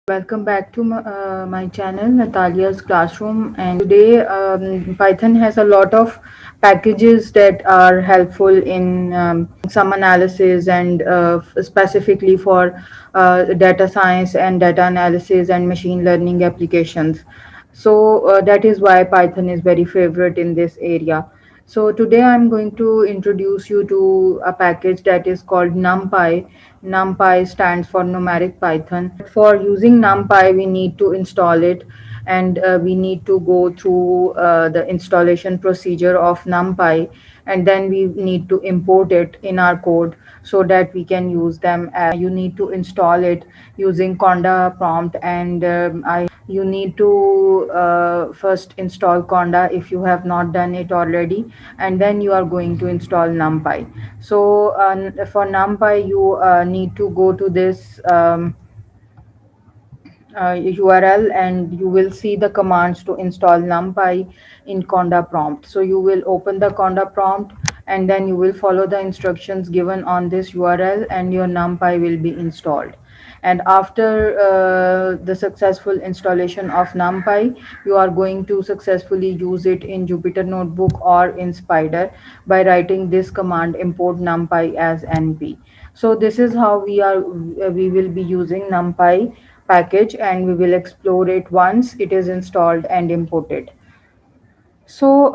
Welcome back to my channel, Natalia's Classroom. And today, Python has a lot of packages that are helpful in some analysis and specifically for data science and data analysis and machine learning applications. So that is why Python is very favorite in this area. So today I'm going to introduce you to a package that is called NumPy. NumPy stands for Numeric Python. For using NumPy, we need to install it, and we need to go through the installation procedure of NumPy, and then we need to import it in our code so that we can use them. You need to install it using Conda prompt, and you need to first install Conda if you have not done it already, and then you are going to install NumPy. So for NumPy, you need to go to this URL, and you will see the commands to install NumPy in Conda prompt. So you will open the Conda prompt, and then you will follow the instructions given on this URL, and your NumPy will be installed. And after the successful installation of NumPy, you are going to successfully use it in Jupyter Notebook or in Spider by writing this command import NumPy as NP. So this is how we will be using NumPy package, and we will explore it once it is installed and imported. So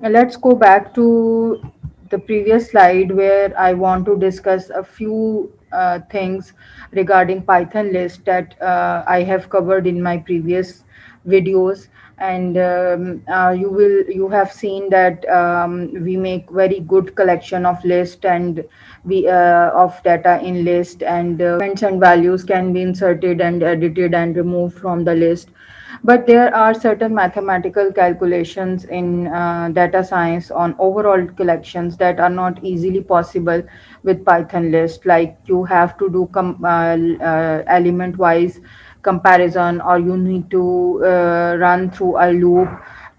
let's go back to the previous slide where I want to discuss a few things regarding Python list that I have covered in my previous videos. And you have seen that we make very good collection of list, and we of data in list, and and values can be inserted and edited and removed from the list. But there are certain mathematical calculations in data science on overall collections that are not easily possible with Python list. Like you have to do element wise comparison, or you need to run through a loop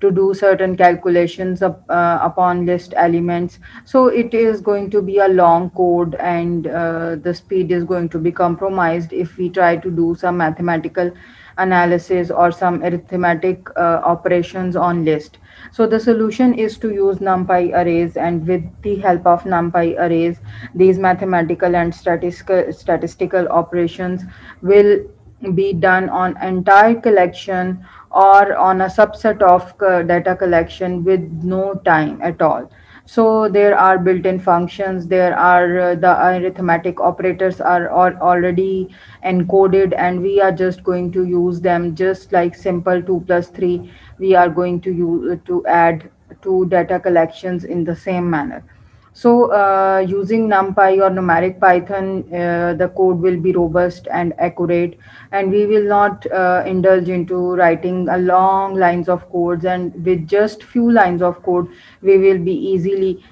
to do certain calculations upon list elements. So it is going to be a long code, and the speed is going to be compromised if we try to do some mathematical analysis or some arithmetic operations on list. So the solution is to use NumPy arrays, and with the help of NumPy arrays, these mathematical and statistical operations will be done on entire collection or on a subset of data collection with no time at all. So there are built-in functions, there are the arithmetic operators are already encoded, and we are just going to use them just like simple 2 plus 3. We are going to use to add two data collections in the same manner. So using NumPy or numeric Python, the code will be robust and accurate, and we will not indulge into writing a long lines of codes. And with just few lines of code, we will be easily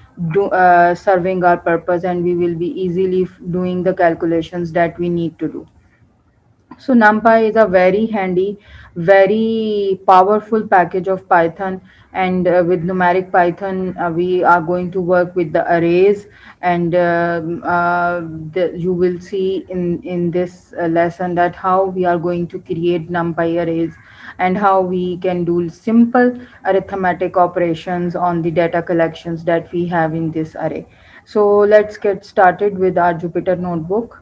serving our purpose, and we will be easily doing the calculations that we need to do. So NumPy is a very handy, very powerful package of Python. And with numeric Python, we are going to work with the arrays, and you will see in this lesson that how we are going to create NumPy arrays, and how we can do simple arithmetic operations on the data collections that we have in this array. So let's get started with our Jupyter Notebook.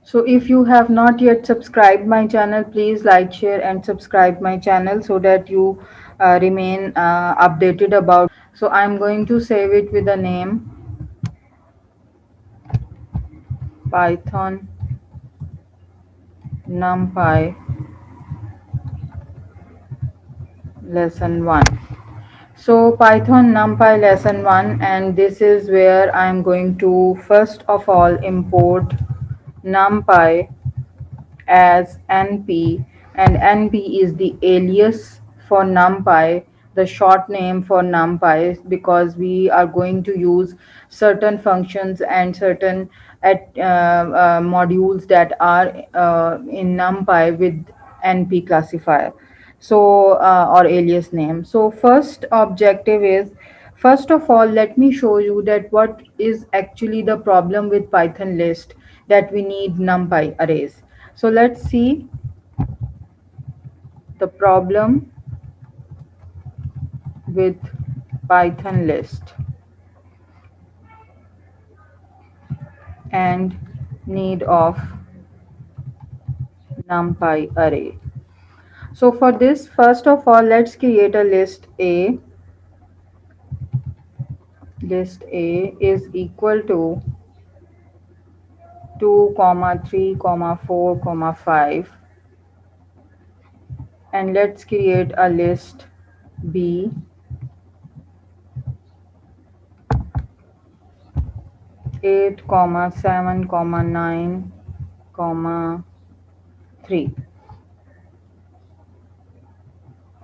So if you have not yet subscribed my channel, please like, share and subscribe my channel so that you remain updated about. So I'm going to save it with the name Python NumPy lesson 1. So Python NumPy lesson 1, and this is where I'm going to first of all import NumPy as NP, and NP is the alias for NumPy, the short name for NumPy, because we are going to use certain functions and certain modules that are in NumPy with NP classifier. So or alias name. So first objective is First of all, let me show you that what is actually the problem with Python list, that we need NumPy arrays. So let's see the problem with Python list and need of NumPy array. So for this, first of all, let's create a list A. List A is equal to 2 comma 3 comma 4 comma 5, and let's create a list B 8 comma 7 comma 9 comma 3,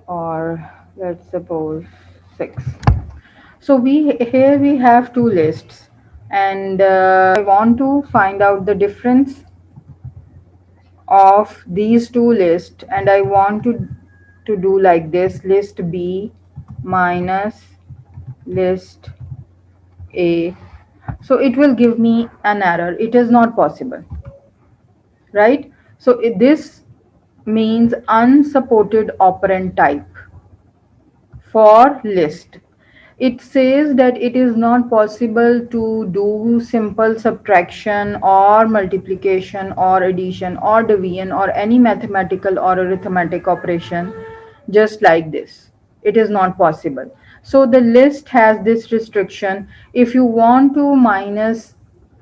or let's suppose 6. So here we have two lists, and I want to find out the difference of these two lists, and I want to do like this: list B minus list A. So it will give me an error. It is not possible, right? So this means unsupported operand type for list. It says that it is not possible to do simple subtraction or multiplication or addition or division or any mathematical or arithmetic operation just like this. It is not possible. So the list has this restriction. If you want to minus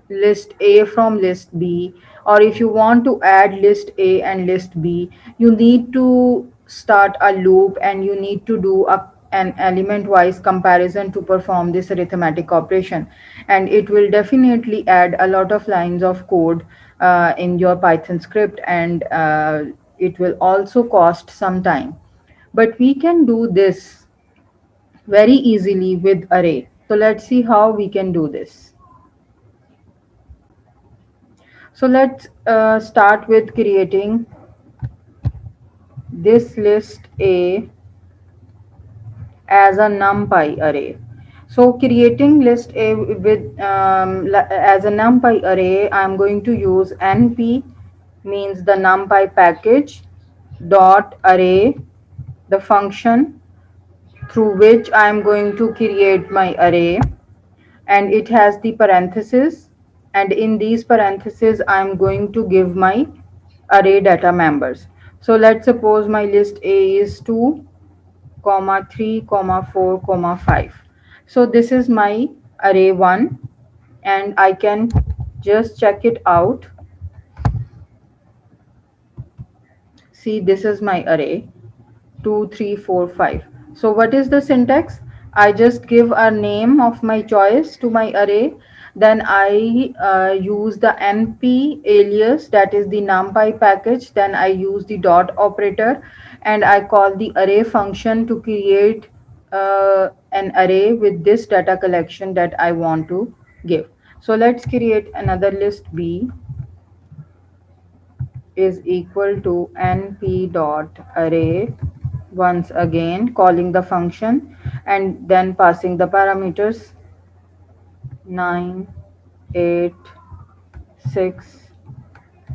list A from list B, or if you want to add list A and list B, you need to start a loop and you need to do an element wise comparison to perform this arithmetic operation, and it will definitely add a lot of lines of code in your Python script, and it will also cost some time. But we can do this very easily with array. So let's see how we can do this. So let's start with creating this list A as a NumPy array. So creating list A with as a NumPy array, I'm going to use np, means the NumPy package dot array, the function through which I'm going to create my array, and it has the parentheses, and in these parentheses I'm going to give my array data members. So let's suppose my list A is 2 comma 3 comma 4 comma 5. So this is my array 1, and I can just check it out. See, this is my array 2 3 4 5. So what is the syntax? I just give a name of my choice to my array, then I use the np alias, that is the numpy package, then I use the dot operator, and I call the array function to create an array with this data collection that I want to give. So let's create another list B is equal to np dot array, once again calling the function and then passing the parameters 9 8 6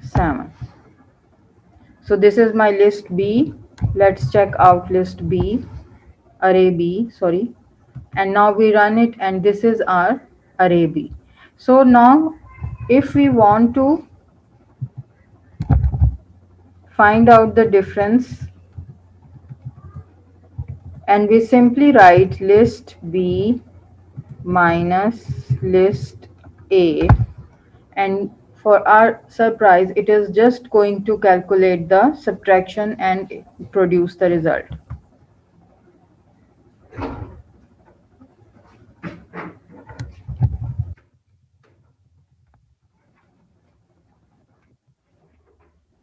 7. So this is my list B. Let's check out list B, array B, sorry, and now we run it, and this is our array B. So now if we want to find out the difference, and we simply write list B minus list A, and for our surprise it is just going to calculate the subtraction and produce the result.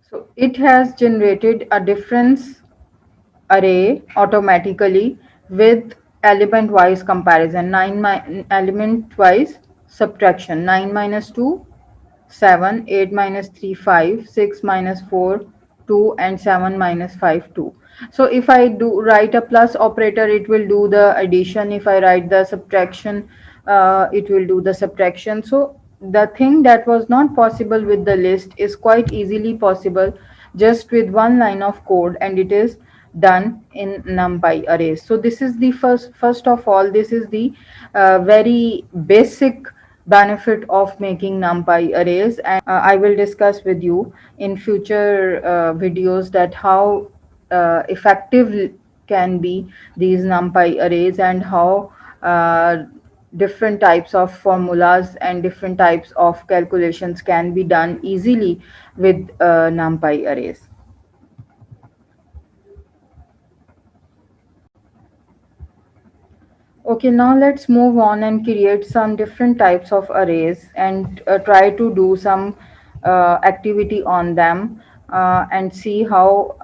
So it has generated a difference array automatically with element wise comparison, element wise subtraction: 9 minus 2 7, 8 minus 3 5, 6 minus 4 2, and 7 minus 5 2. So if I do write a plus operator, it will do the addition. If I write the subtraction, it will do the subtraction. So the thing that was not possible with the list is quite easily possible just with one line of code, and it is done in NumPy arrays. So this is the first of all, this is the very basic benefit of making NumPy arrays, and I will discuss with you in future videos that how effective can be these NumPy arrays, and how uh, different types of formulas and different types of calculations can be done easily with NumPy arrays. Okay, now let's move on and create some different types of arrays and try to do some activity on them and see how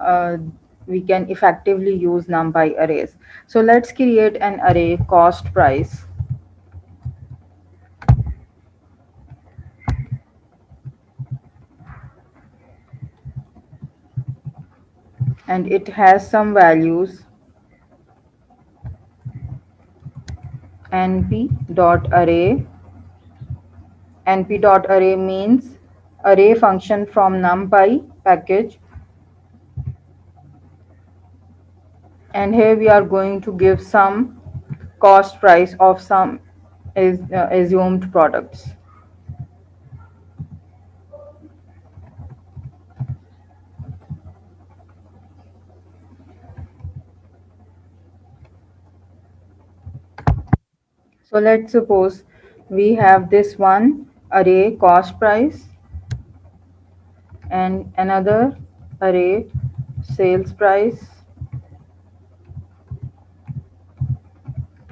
we can effectively use NumPy arrays. So let's create an array cost price, and it has some values. np.array. np.array means array function from NumPy package, and here we are going to give some cost price of some is assumed products. So let's suppose we have this one array cost price and another array sales price.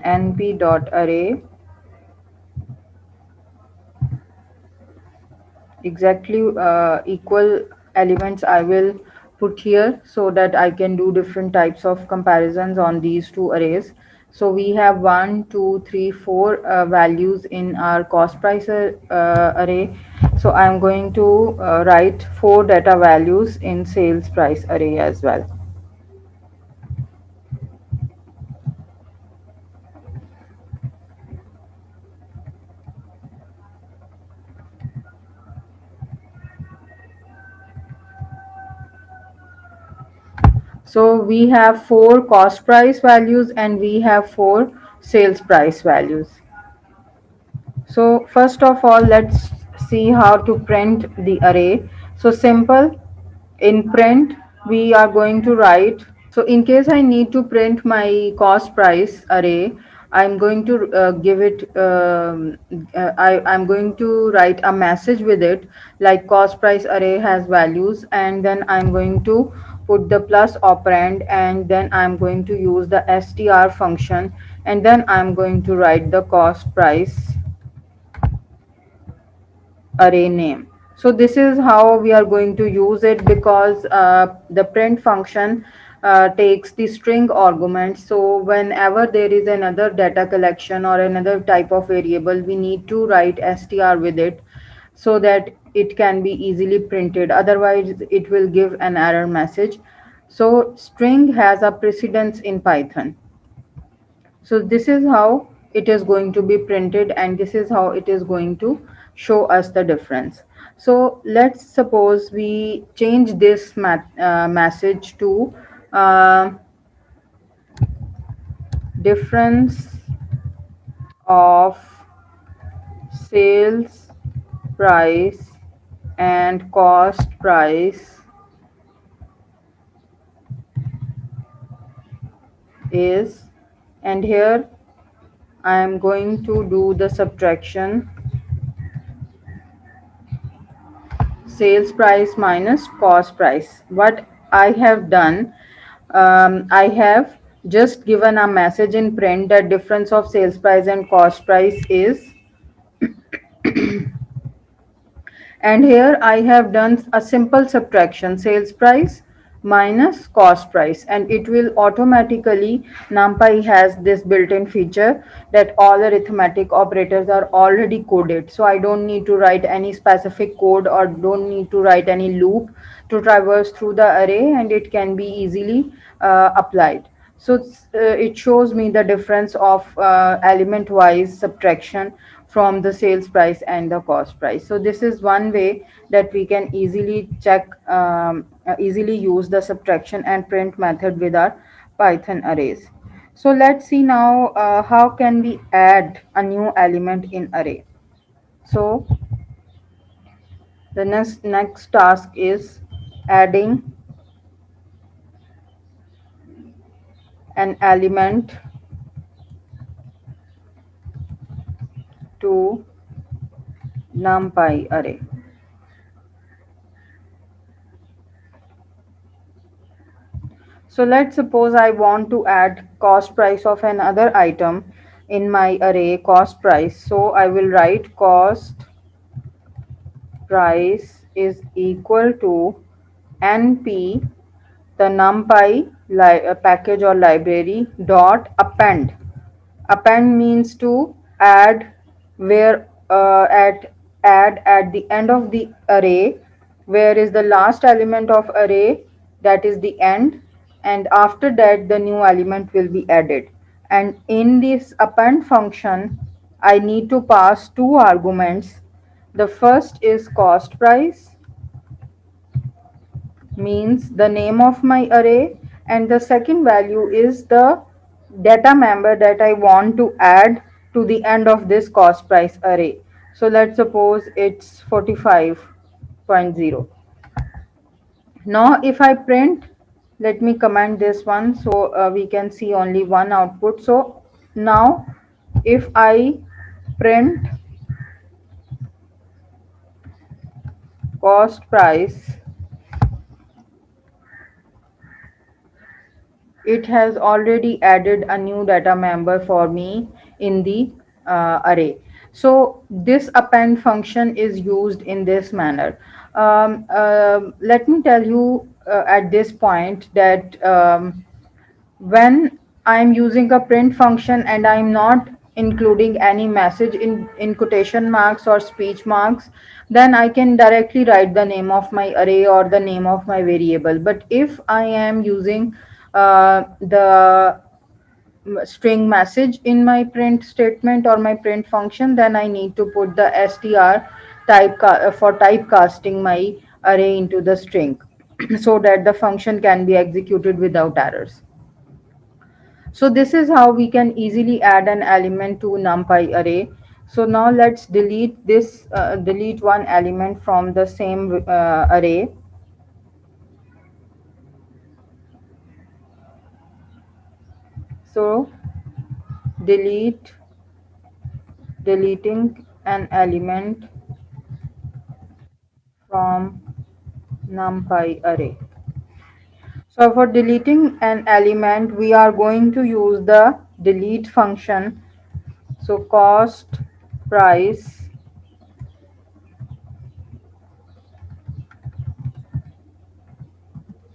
np.array exactly equal elements I will put here so that I can do different types of comparisons on these two arrays. So we have 1, 2, 3, 4 values in our cost price array. So I'm going to write 4 data values in sales price array as well. So we have 4 cost price values and we have 4 sales price values. So first of all, let's see how to print the array. So simple, in print, we are going to write. So in case I need to print my cost price array, I'm going to give it, I'm going to write a message with it, like cost price array has values, and then I'm going to put the plus operand, and then I'm going to use the str function, and then I'm going to write the cost price array name. So this is how we are going to use it, because the print function takes the string argument. So whenever there is another data collection or another type of variable, we need to write str with it so that it can be easily printed. Otherwise it will give an error message. So string has a precedence in Python. So this is how it is going to be printed, and this is how it is going to show us the difference. So let's suppose we change this message to uh, difference of sales price and cost price is, and here I am going to do the subtraction, sales price minus cost price. What I have done, I have just given a message in print that difference of sales price and cost price is, and here I have done a simple subtraction, sales price minus cost price, and it will automatically, numpy has this built-in feature that all arithmetic operators are already coded, so I don't need to write any specific code or don't need to write any loop to traverse through the array, and it can be easily applied. So it shows me the difference of element wise subtraction from the sales price and the cost price. So this is one way that we can easily check, easily use the subtraction and print method with our Python arrays. So let's see now how can we add a new element in array. So the next task is adding an element to numpy array. So let's suppose I want to add cost price of another item in my array cost price. So I will write cost price is equal to np, the numpy package or library dot append. Append means to add, where at add at the end of the array, where is the last element of array, that is the end, and after that the new element will be added. And in this append function I need to pass two arguments. The first is cost price, means the name of my array, and the second value is the data member that I want to add to the end of this cost price array. So let's suppose it's 45.0. Now if I print, let me comment this one, so we can see only one output. So now if I print cost price, it has already added a new data member for me in the array. So this append function is used in this manner. Let me tell you at this point that when I'm using a print function and I'm not including any message in quotation marks or speech marks, then I can directly write the name of my array or the name of my variable. But if I am using the string message in my print statement or my print function, then I need to put the str for typecasting my array into the string so that the function can be executed without errors. So this is how we can easily add an element to numpy array. So now let's delete this, delete one element from the same array. So deleting an element from numpy array. So for deleting an element, we are going to use the delete function. So cost price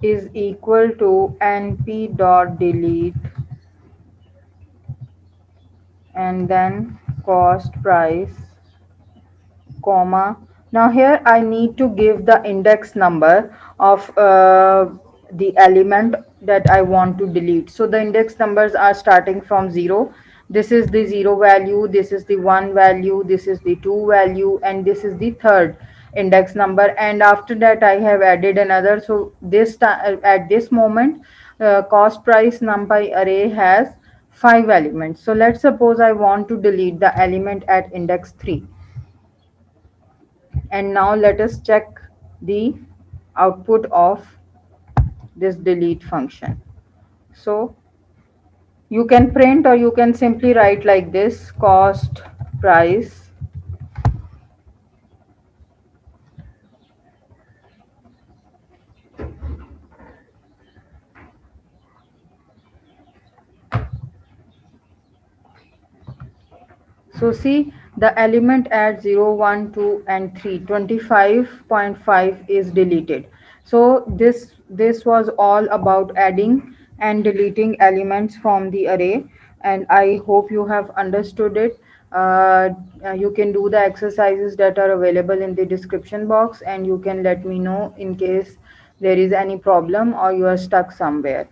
is equal to np.delete and then cost price, comma. Now here I need to give the index number of the element that I want to delete. So the index numbers are starting from 0. This is the 0 value, this is the 1 value, this is the 2 value, and this is the third index number. And after that I have added another. So this at this moment cost price numpy array has 5 elements. So let's suppose I want to delete the element at index 3. And now let us check the output of this delete function. So you can print or you can simply write like this: cost price So see the element at 0, 1, 2 and 3, 25.5 is deleted. So this was all about adding and deleting elements from the array, and I hope you have understood it. Uh, you can do the exercises that are available in the description box, and you can let me know in case there is any problem or you are stuck somewhere.